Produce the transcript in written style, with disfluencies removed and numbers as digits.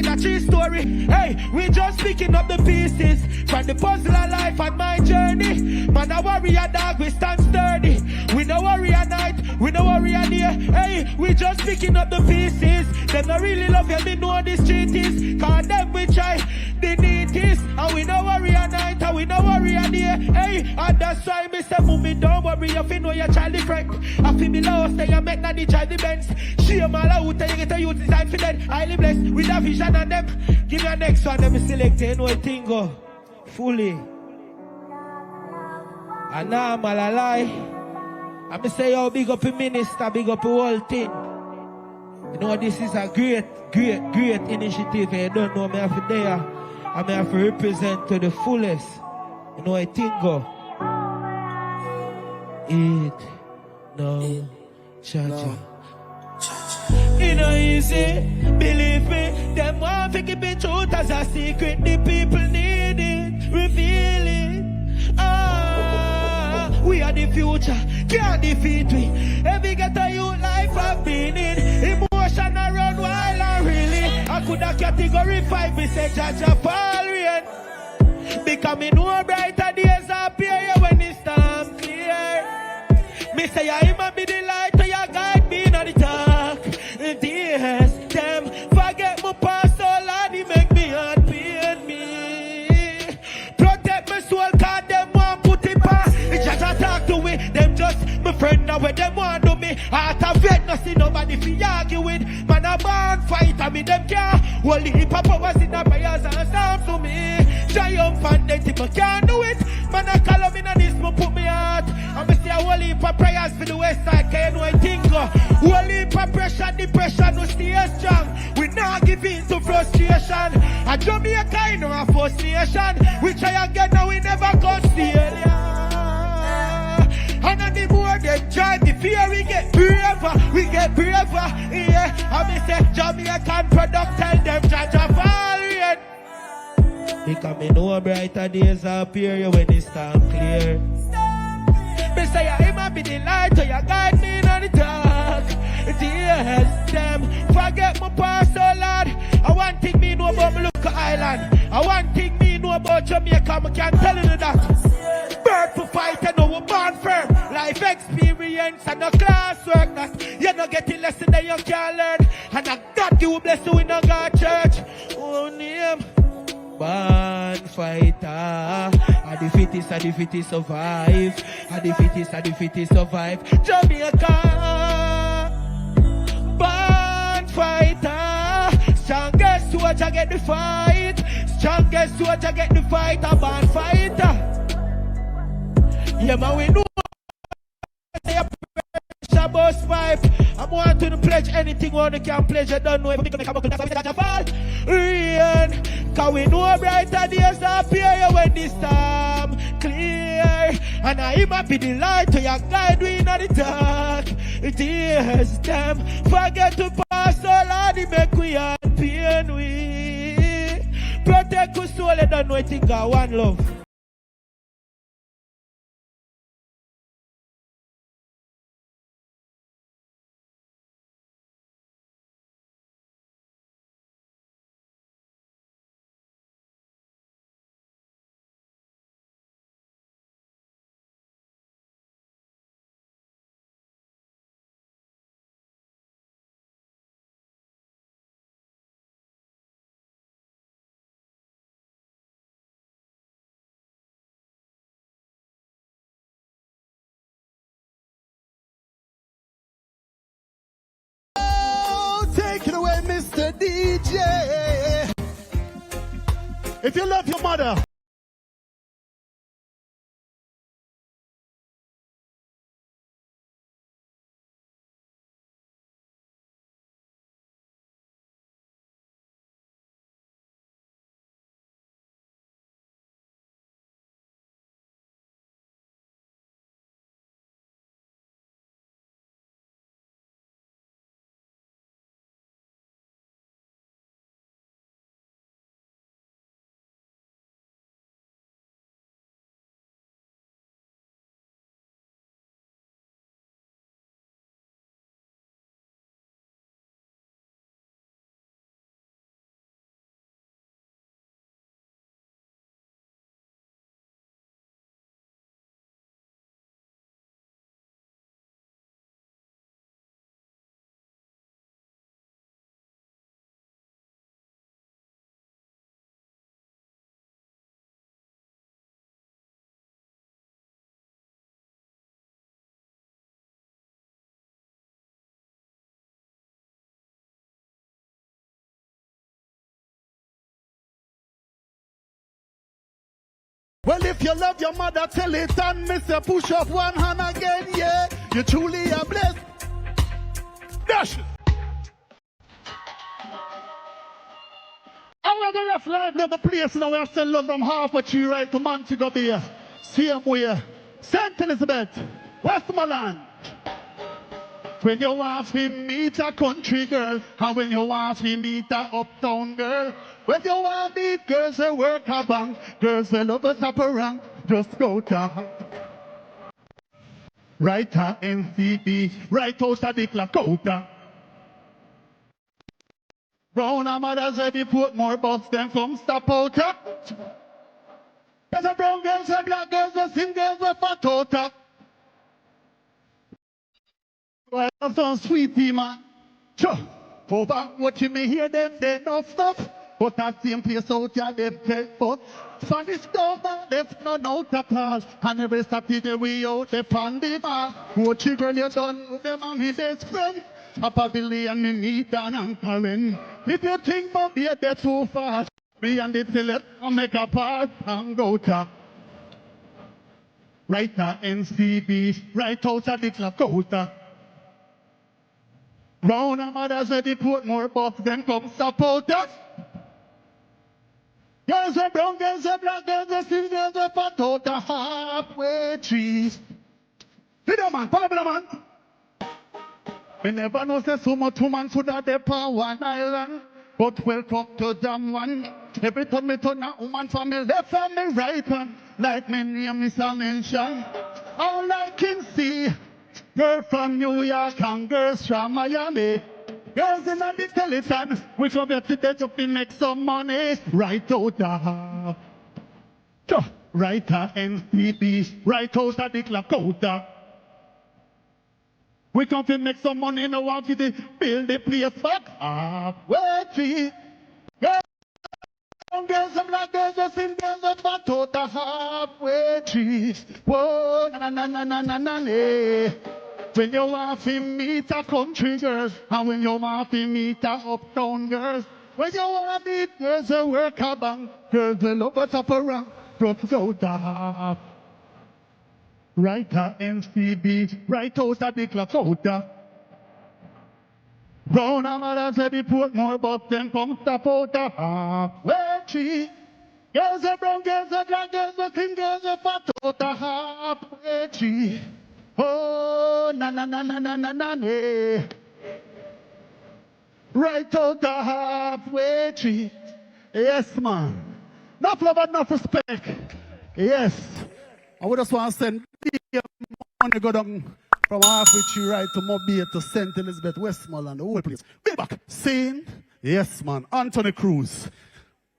is a true story. Hey, we just picking up the pieces from the puzzle of life and my journey. Man, a warrior dog, we stand sturdy. We no worry at night, we no worry at day. Hey, we just picking up the pieces. Them not really love you, me know the street is. Cause them we try the neatest. And we no worry at night, and we no worry at day. Hey, and that's why me say, move me, don't worry, if you know your child different. I feel me low, stay and make not the child the bends. Shame all out, you get a youth inside for dead. Highly blessed with a vision and them. Give me a next one, let me select it, no thing go. Fully. And now I'm all a lie. I'm going to say, yo, big up a minister, big up a whole thing. You know, this is a great initiative. You don't know me have to there. I may have to represent to the fullest. You know, I think go. It, no, cha-cha. It no easy, believe me. Them want to keep it truth as a secret. The people need it, reveal it. We are the future, can't defeat we. Every ghetto youth life I've been in. Emotion around while I really. I could have category 5, me say Jahshii fall rain. Becoming more brighter days appear when it's time clear. Me say I might be the light to your guide me in the dark. Days, them forget my past, so Lord, he make me heart pain me. Protect my soul, cause them want put it past. Jahshii talk to me, them just my friend now where them want to me. Heart of vet, no see nobody fi argue with. Man a born fighter, me them care. Holy heap of powers in the prayers and psalms to me. Triumphant, they think I can't do it. Man a call me in this, me put me heart. And me see a whole heap of prayers for the west side, cause you know I think whole heap of pressure, depression, we stay strong. We not give in to frustration. A Jamaica in our first nation. We try again, now we never go steal, yeah. And on the more they try, the fear we get braver, yeah. And me say Jamaican product, tell them Jahshii fall rain. Because me know brighter days appear when it's time clear. Me say I might be the light, so you guide me in the dark. Yes, them forget my past, oh Lord. I want thing me know about my local island. I want thing me know about Jamaica, I can't tell you that. Bird for fight, and no born firm. Life experience and no classwork that you no getting lesson that you can't learn. And I God you bless you in a God church. Oh name, born fighter. And the fittest survive. And the fittest survive. Jamaica, born fighter. Strongest soldier get the fight. Strongest soldier get the fight. A born fighter. Yeah, man, we know boss pipe. I'm wanting to pledge anything one you can pledge. I don't know if we can come up with that fall. Rain, cause we know brighter days appear when this time clear. And I might be the light to your guide we in the dark. Tears them forget to pass all of the make we heart pain we. Protect us soul and don't know it think I one love. Take it away, Mr. DJ. If you love your mother, And if you love your mother, tell it and miss you. Push up one hand again, yeah. You truly are blessed. Dash. I want to left line never place now. I still love them half a tree right to Montego Bay. Same way. St. Elizabeth, Westmoreland. When you want to meet a country girl, and when you want to meet a uptown girl, when you want to meet girls that work a bank, girls that love a top around, just go to right at NCB, right out of the Lakota. Brown and mothers said they put more bus than from stop out. There's a brown girls and black girls, the thin girls with fat out. Well, that's some sweetie, man. Sure. Over what you may hear them, they don't stop. But that same place out here, they've take but Spanish government, they've not out the class. And every Saturday we out the pandy bar. What you girl you done with them and his best friend? A pavilion me meet and anchoring. If you think about me, they're too fast. Me and the tillet, I'll make a part and go to right at NCB, right out of the Lakota. Brown and mothers said they put more bucks than come support us. Girls and brown girls and black girls and thin girls and fat out the halfway trees. Sit down, man. Follow me, man. We never know say so much woman should have there on one island. But welcome to Jam One. Every time me turn a woman from me left and me right hand. Like me name is a mention. All I can see. Girl from New York and girls from Miami. Girls in the television, we come here today to make some money. Right out the right at NCB, right out of the Lakota. We come to make some money in the one to build the place back halfway tree. Girls and black girls, the thin girls, the fat out the halfway tree. Whoa, na na na na na na na. When you want to meet a country girl, and when you want to meet a uptown girl, when you want to meet girls that work a bank, girls that love a top around, just go down. Right at NCB, right out of the Lakota. Brown and mother said they put more bus than come stop out the halfway tree. Girls and brown girls and black girls and thin girls and fat out the halfway tree. Oh, na na na na na na na na. Right out the halfway tree. Yes, man. Enough love and enough respect. Yes. I would just want to send money go down from halfway tree right to Mobile to St. Elizabeth, Westmoreland, the whole place. Be back. Sing. Yes, man. Anthony Cruz.